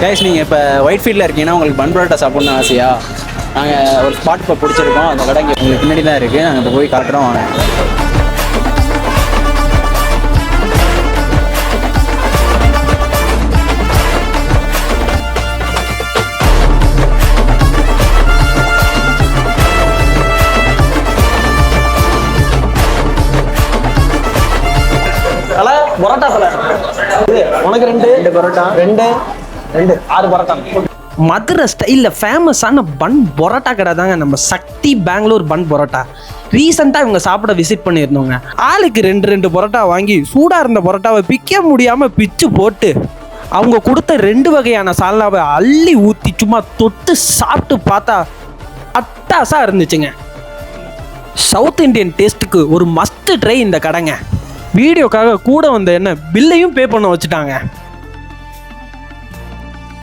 Guys நீங்கள் இப்போ white ஃபீல்டில் இருக்கீங்கன்னா உங்களுக்கு பன் பரோட்டா சாப்பிட்ணுன்னு ஆசையா? நாங்கள் ஒரு ஸ்பாட் இப்போ பிடிச்சிருக்கோம். அந்த கடை இங்கே உங்களுக்கு பின்னாடி தான் இருக்குது. நாங்கள் இப்போ போய் காட்டுறோம். வாங்க. பரோட்டா தலை உனக்கு ரெண்டு பரோட்டா ரெண்டு 6 பரோட்டா. மதுரை ஸ்டைலில் ஃபேமஸான பன் பரோட்டா கடை தாங்க நம்ம சக்தி பெங்களூர் பன் பரோட்டா. ரீசெண்டாக இவங்க சாப்பிட விசிட் பண்ணியிருந்தோங்க. ஆளுக்கு 2 பரோட்டா வாங்கி சூடாக இருந்த பரோட்டாவை பிக்க முடியாமல் பிச்சு போட்டு அவங்க கொடுத்த 2 வகையான சால்னாவை அள்ளி ஊற்றி சும்மா தொட்டு சாப்பிட்டு பார்த்தா அட்டாஸாக இருந்துச்சுங்க. சவுத் இண்டியன் டேஸ்ட்டுக்கு ஒரு மஸ்ட் ட்ரை இந்த கடைங்க. வீடியோக்காக கூட வந்த என்ன பில்லையும் பே பண்ண வச்சுட்டாங்க.